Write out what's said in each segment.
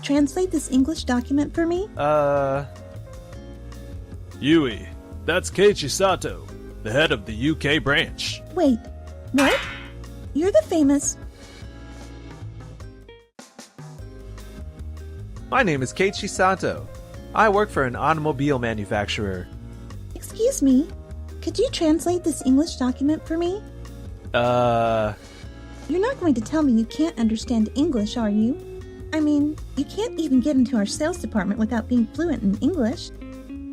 translate this English document for me? Yui, that's Keiichi Sato, the head of the UK branch. Wait, what? You're the famous... My name is Keiichi Sato. I work for an automobile manufacturer. Excuse me, could you translate this English document for me? You're not going to tell me you can't understand English, are you? I mean, you can't even get into our sales department without being fluent in English.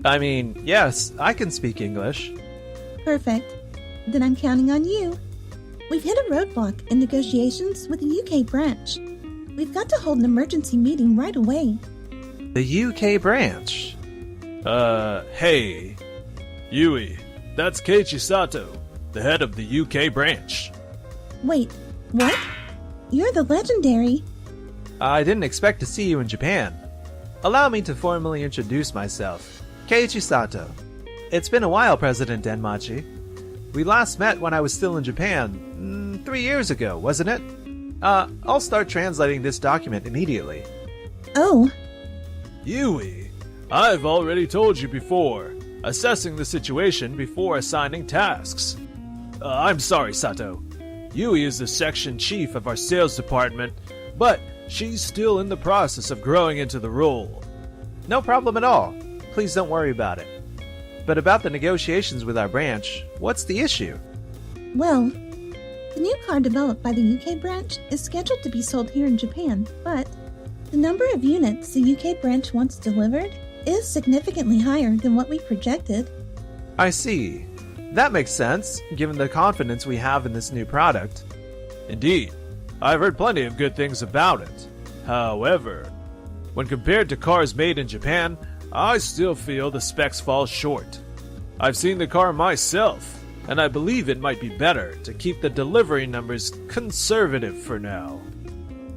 I mean, yes, I can speak English. Perfect. Then I'm counting on you. We've hit a roadblock in negotiations with the UK branch. We've got to hold an emergency meeting right away. The UK branch? Hey. Yui, that's Keiichi Sato, the head of the UK branch. Wait, what? You're the legendary... I didn't expect to see you in Japan. Allow me to formally introduce myself. Keiichi Sato. It's been a while, President Denmachi. We last met when I was still in Japan, 3 years ago, wasn't it? I'll start translating this document immediately. Oh. Yui, I've already told you before, assessing the situation before assigning tasks. I'm sorry, Sato. Yui is the section chief of our sales department, but she's still in the process of growing into the role. No problem at all. Please don't worry about it. But about the negotiations with our branch, what's the issue? Well, the new car developed by the UK branch is scheduled to be sold here in Japan, but the number of units the UK branch wants delivered is significantly higher than what we projected. I see. That makes sense, given the confidence we have in this new product. Indeed, I've heard plenty of good things about it. However, when compared to cars made in Japan, I still feel the specs fall short. I've seen the car myself, and I believe it might be better to keep the delivery numbers conservative for now.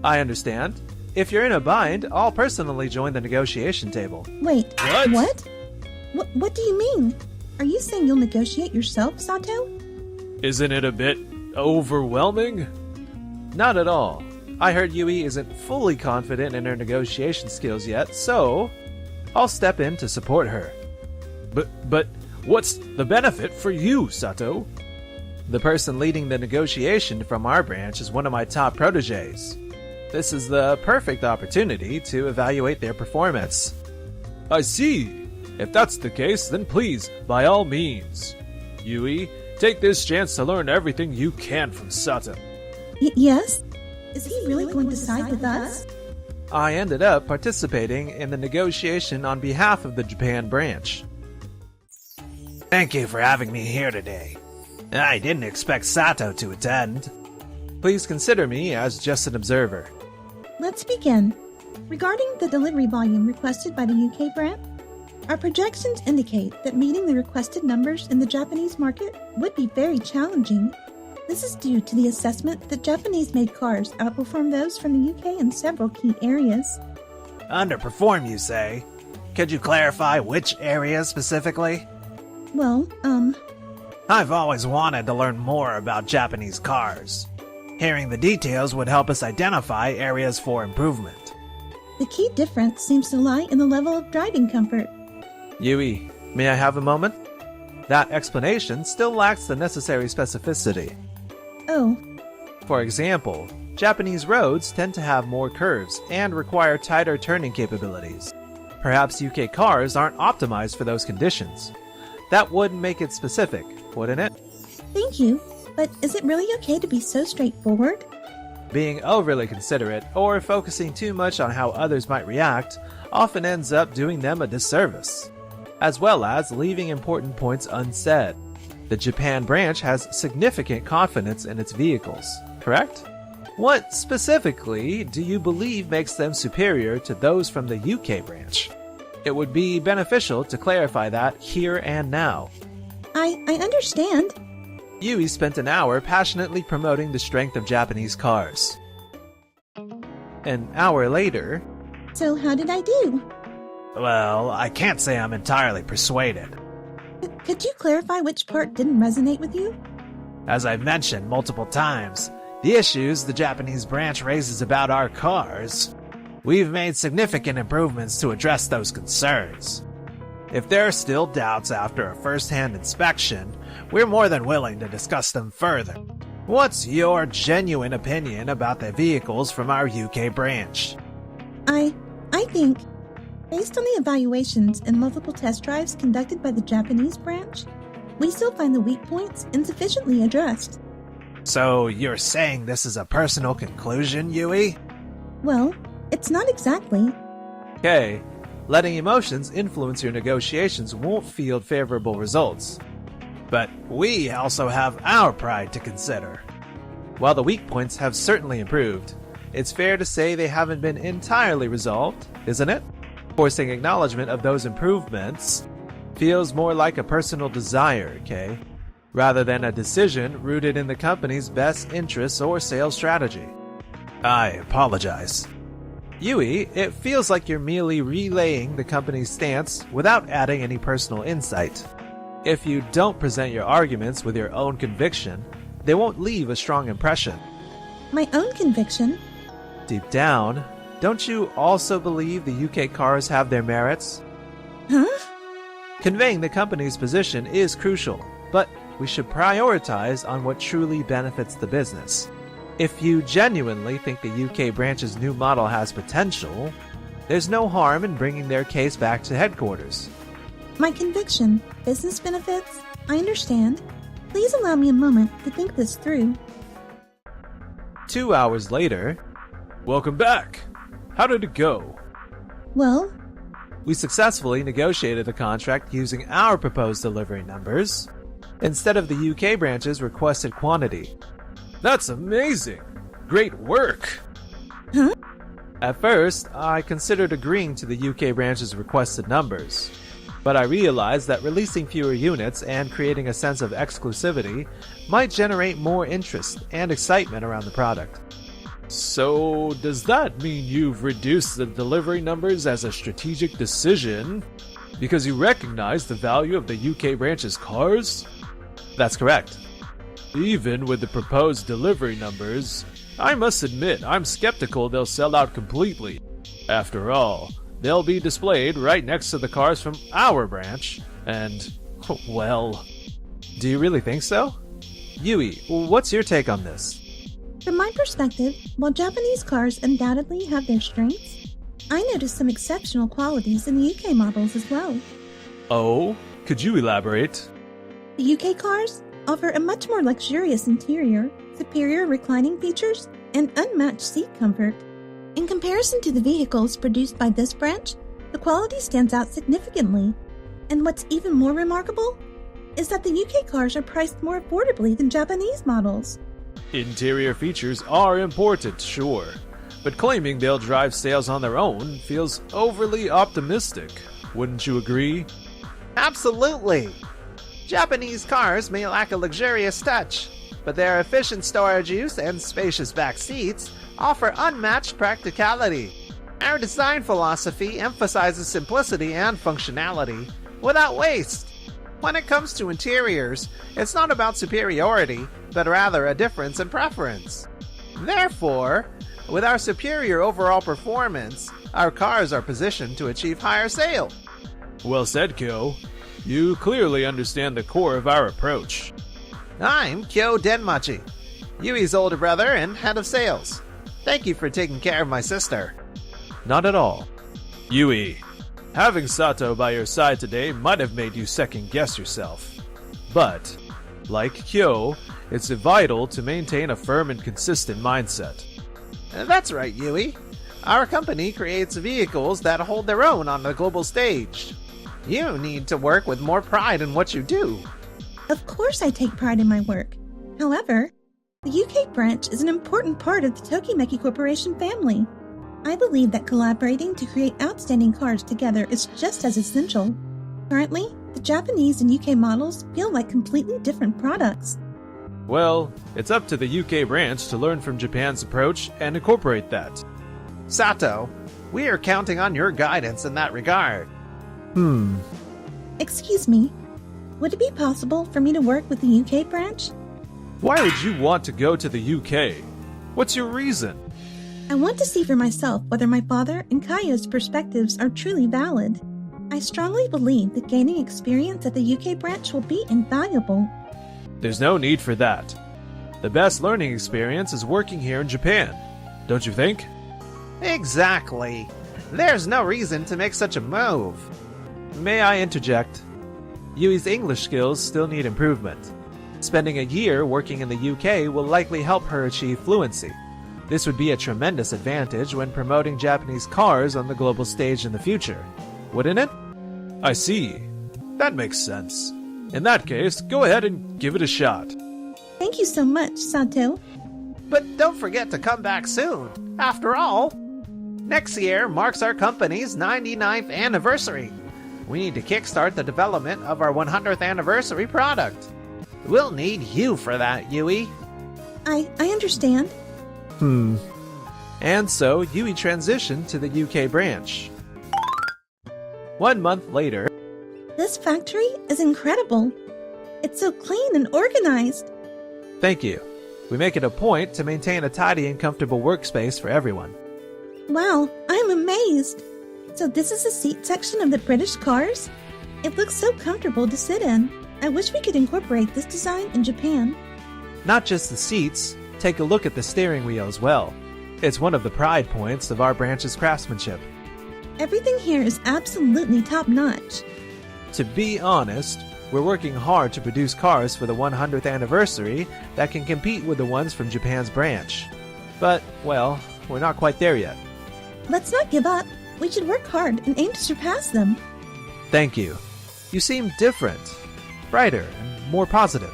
I understand. If you're in a bind, I'll personally join the negotiation table. Wait, What? What do you mean? Are you saying you'll negotiate yourself, Sato? Isn't it a bit overwhelming? Not at all. I heard Yui isn't fully confident in her negotiation skills yet, so I'll step in to support her. But what's the benefit for you, Sato? The person leading the negotiation from our branch is one of my top proteges. This is the perfect opportunity to evaluate their performance. I see. If that's the case, then please, by all means. Yui, take this chance to learn everything you can from Sato. Yes? Is he really going to side with us? I ended up participating in the negotiation on behalf of the Japan branch. Thank you for having me here today. I didn't expect Sato to attend. Please consider me as just an observer. Let's begin. Regarding the delivery volume requested by the UK branch, our projections indicate that meeting the requested numbers in the Japanese market would be very challenging. This is due to the assessment that Japanese-made cars outperform those from the UK in several key areas. Underperform, you say? Could you clarify which areas specifically? Well, I've always wanted to learn more about Japanese cars. Hearing the details would help us identify areas for improvement. the key difference seems to lie in the level of driving comfort. Yui, may I have a moment? That explanation still lacks the necessary specificity. Oh, For example, Japanese roads tend to have more curves and require tighter turning capabilities. Perhaps UK cars aren't optimized for those conditions. That would make it specific, wouldn't it? thank you. But is it really okay to be so straightforward? Being overly considerate or focusing too much on how others might react often ends up doing them a disservice, as well as leaving important points unsaid. The Japan branch has significant confidence in its vehicles, correct? What specifically do you believe makes them superior to those from the UK branch? It would be beneficial to clarify that here and now. I understand. Yui spent an hour passionately promoting the strength of Japanese cars. An hour later, So how did I do? Well, I can't say I'm entirely persuaded. Could you clarify which part didn't resonate with you? As I've mentioned multiple times, the issues the Japanese branch raises about our cars We've made significant improvements to address those concerns. If there are still doubts after a first-hand inspection, we're more than willing to discuss them further. What's your genuine opinion about the vehicles from our UK branch? I think, based on the evaluations and multiple test drives conducted by the Japanese branch, we still find the weak points insufficiently addressed. So you're saying this is a personal conclusion, Yui? Well, it's not exactly. Okay, letting emotions influence your negotiations won't yield favorable results. But we also have our pride to consider. While the weak points have certainly improved, it's fair to say they haven't been entirely resolved, isn't it? Forcing acknowledgement of those improvements feels more like a personal desire, okay? Rather than a decision rooted in the company's best interests or sales strategy. I apologize. Yui, it feels like you're merely relaying the company's stance without adding any personal insight. If you don't present your arguments with your own conviction, they won't leave a strong impression. My own conviction? Deep down, don't you also believe the UK cars have their merits? Huh? Conveying the company's position is crucial, but we should prioritize on what truly benefits the business. If you genuinely think the UK branch's new model has potential, there's no harm in bringing their case back to headquarters. My conviction, business benefits, I understand. Please allow me a moment to think this through. 2 hours later, Welcome back. How did it go? Well, we successfully negotiated the contract using our proposed delivery numbers, instead of the UK branch's requested quantity. That's amazing. Great work. huh? At first, I considered agreeing to the UK branch's requested numbers, but I realized that releasing fewer units and creating a sense of exclusivity might generate more interest and excitement around the product. So, does that mean you've reduced the delivery numbers as a strategic decision because you recognize the value of the UK branch's cars? That's correct. Even with the proposed delivery numbers, I must admit I'm skeptical they'll sell out completely. After all, they'll be displayed right next to the cars from our branch, and, well... Do you really think so? Yui, what's your take on this? From my perspective, while Japanese cars undoubtedly have their strengths, I noticed some exceptional qualities in the UK models as well. Oh, could you elaborate? The UK cars offer a much more luxurious interior, superior reclining features, and unmatched seat comfort. In comparison to the vehicles produced by this branch, the quality stands out significantly. And what's even more remarkable is that the UK cars are priced more affordably than Japanese models. Interior features are important, sure, but claiming they'll drive sales on their own feels overly optimistic. Wouldn't you agree? Absolutely! Japanese cars may lack a luxurious touch, but their efficient storage use and spacious back seats offer unmatched practicality. Our design philosophy emphasizes simplicity and functionality without waste. When it comes to interiors, it's not about superiority, but rather a difference in preference. Therefore, with our superior overall performance, our cars are positioned to achieve higher sales. Well said, Kyo. You clearly understand the core of our approach. I'm Kyo Denmachi, Yui's older brother and head of sales. Thank you for taking care of my sister. Not at all. Yui, having Sato by your side today might have made you second-guess yourself. But, like Kyo, it's vital to maintain a firm and consistent mindset. That's right, Yui. Our company creates vehicles that hold their own on the global stage. You need to work with more pride in what you do. Of course I take pride in my work. However, the UK branch is an important part of the Tokimeki Corporation family. I believe that collaborating to create outstanding cars together is just as essential. Currently, the Japanese and UK models feel like completely different products. Well, it's up to the UK branch to learn from Japan's approach and incorporate that. Sato, we are counting on your guidance in that regard. Excuse me, would it be possible for me to work with the UK branch? Why would you want to go to the UK? What's your reason? I want to see for myself whether my father and Kaya's perspectives are truly valid. I strongly believe that gaining experience at the UK branch will be invaluable. There's no need for that. The best learning experience is working here in Japan. Don't you think? Exactly. There's no reason to make such a move. May I interject? Yui's English skills still need improvement. Spending a year working in the UK will likely help her achieve fluency. This would be a tremendous advantage when promoting Japanese cars on the global stage in the future, wouldn't it? I see. That makes sense. In that case, go ahead and give it a shot. Thank you so much, Sato. But don't forget to come back soon. After all, next year marks our company's 99th anniversary. We need to kickstart the development of our 100th anniversary product. We'll need you for that, Yui. I understand. And so Yui transitioned to the UK branch. 1 month later, This factory is incredible. It's so clean and organized. thank you. We make it a point to maintain a tidy and comfortable workspace for everyone. Wow, I'm amazed. So this is the seat section of the British cars? It looks so comfortable to sit in. I wish we could incorporate this design in Japan. Not just the seats, take a look at the steering wheel as well. It's one of the pride points of our branch's craftsmanship. Everything here is absolutely top-notch. To be honest, we're working hard to produce cars for the 100th anniversary that can compete with the ones from Japan's branch. But, well, we're not quite there yet. Let's not give up. We should work hard and aim to surpass them. Thank you. You seem different, brighter, and more positive.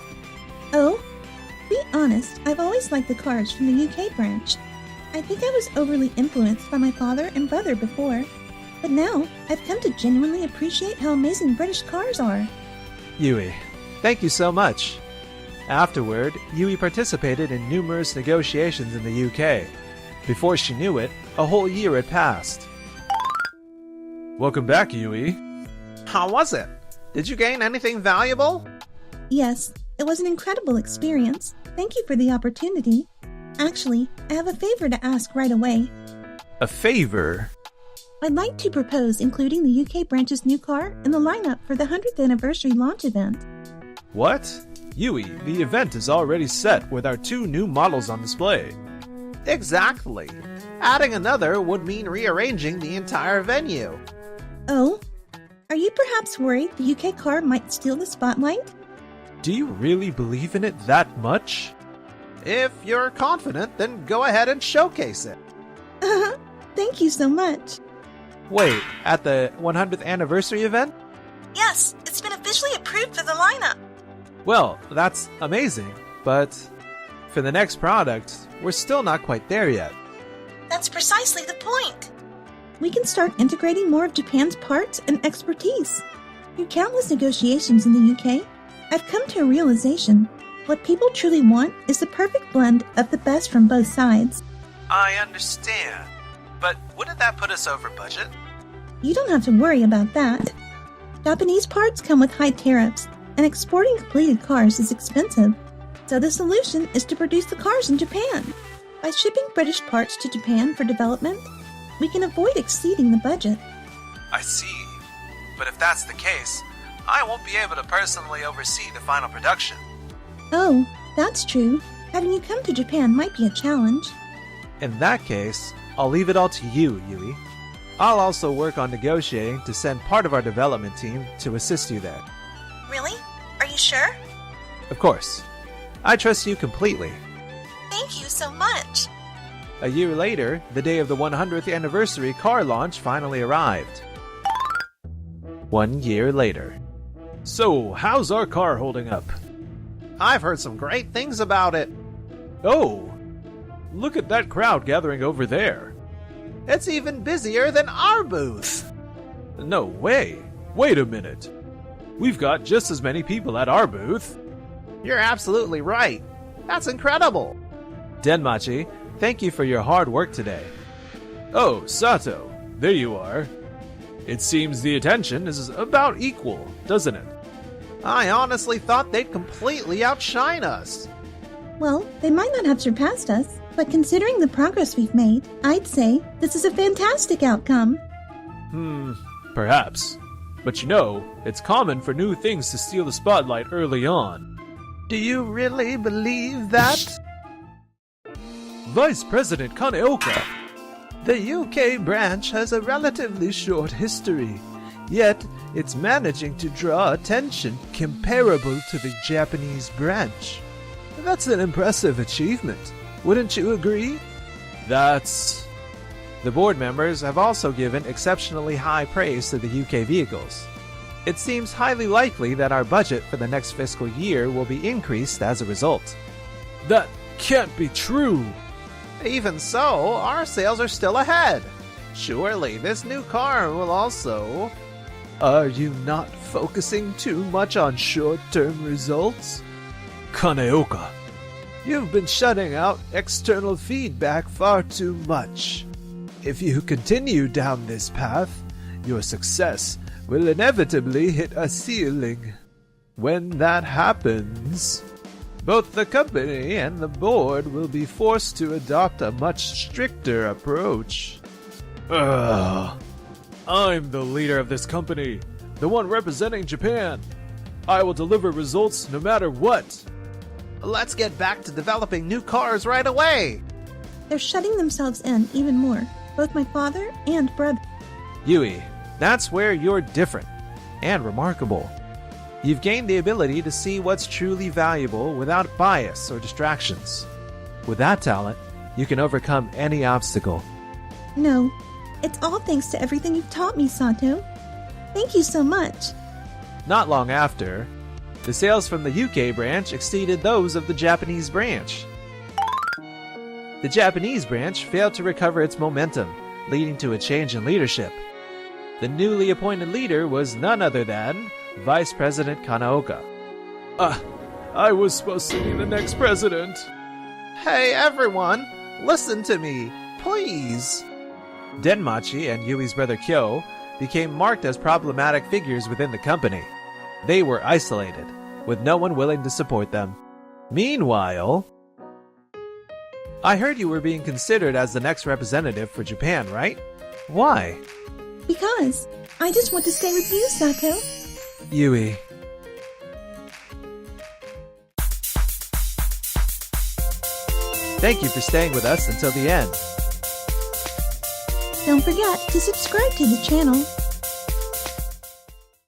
Oh, to be honest, I've always liked the cars from the UK branch. I think I was overly influenced by my father and brother before. But now, I've come to genuinely appreciate how amazing British cars are. Yui, thank you so much. Afterward, Yui participated in numerous negotiations in the UK. Before she knew it, a whole year had passed. Welcome back, Yui. How was it? Did you gain anything valuable? Yes, it was an incredible experience. Thank you for the opportunity. Actually, I have a favor to ask right away. A favor? I'd like to propose including the UK branch's new car in the lineup for the 100th anniversary launch event. What? Yui, the event is already set with our 2 new models on display. Exactly. Adding another would mean rearranging the entire venue. Oh? Are you perhaps worried the UK car might steal the spotlight? Do you really believe in it that much? If you're confident, then go ahead and showcase it. Thank you so much. Wait, at the 100th anniversary event? Yes, it's been officially approved for the lineup. Well, that's amazing, but for the next product, we're still not quite there yet. That's precisely the point. We can start integrating more of Japan's parts and expertise. Through countless negotiations in the UK, I've come to a realization. What people truly want is the perfect blend of the best from both sides. I understand, but wouldn't that put us over budget? You don't have to worry about that. Japanese parts come with high tariffs, and exporting completed cars is expensive. So the solution is to produce the cars in Japan. By shipping British parts to Japan for development, we can avoid exceeding the budget. I see. But if that's the case, I won't be able to personally oversee the final production. Oh, that's true. Having you come to Japan might be a challenge. In that case, I'll leave it all to you, Yui. I'll also work on negotiating to send part of our development team to assist you there. Really? Are you sure? Of course. I trust you completely. Thank you so much. A year later, the day of the 100th anniversary car launch finally arrived. 1 year later. So, how's our car holding up? I've heard some great things about it. Oh, look at that crowd gathering over there. It's even busier than our booth. No way. Wait a minute. We've got just as many people at our booth. You're absolutely right. That's incredible. Denmachi, thank you for your hard work today. Oh, Sato, there you are. It seems the attention is about equal, doesn't it? I honestly thought they'd completely outshine us. Well, they might not have surpassed us, But considering the progress we've made, I'd say this is a fantastic outcome. Perhaps. But you know, it's common for new things to steal the spotlight early on. Do you really believe that? Vice President Kaneoka! The UK branch has a relatively short history, yet it's managing to draw attention comparable to the Japanese branch. That's an impressive achievement, wouldn't you agree? That's... The board members have also given exceptionally high praise to the UK vehicles. It seems highly likely that our budget for the next fiscal year will be increased as a result. That can't be true! Even so, our sales are still ahead. Surely this new car will also... Are you not focusing too much on short-term results? Kaneoka. You've been shutting out external feedback far too much. If you continue down this path, your success will inevitably hit a ceiling. When that happens, both the company and the board will be forced to adopt a much stricter approach. I'm the leader of this company, the one representing Japan. I will deliver results no matter what. Let's get back to developing new cars right away. They're shutting themselves in even more, both my father and brother. Yui, that's where you're different and remarkable. You've gained the ability to see what's truly valuable without bias or distractions. With that talent, you can overcome any obstacle. No, it's all thanks to everything you've taught me, Sato. Thank you so much. Not long after, the sales from the UK branch exceeded those of the Japanese branch. The Japanese branch failed to recover its momentum, leading to a change in leadership. The newly appointed leader was none other than Vice President Kanaoka. I was supposed to be the next president. Hey everyone, listen to me, please. Denmachi and Yui's brother Kyo became marked as problematic figures within the company. They were isolated, with no one willing to support them. Meanwhile, I heard you were being considered as the next representative for Japan, right? Why? Because I just want to stay with you, Sato. Yui. Thank you for staying with us until the end. Don't forget to subscribe to the channel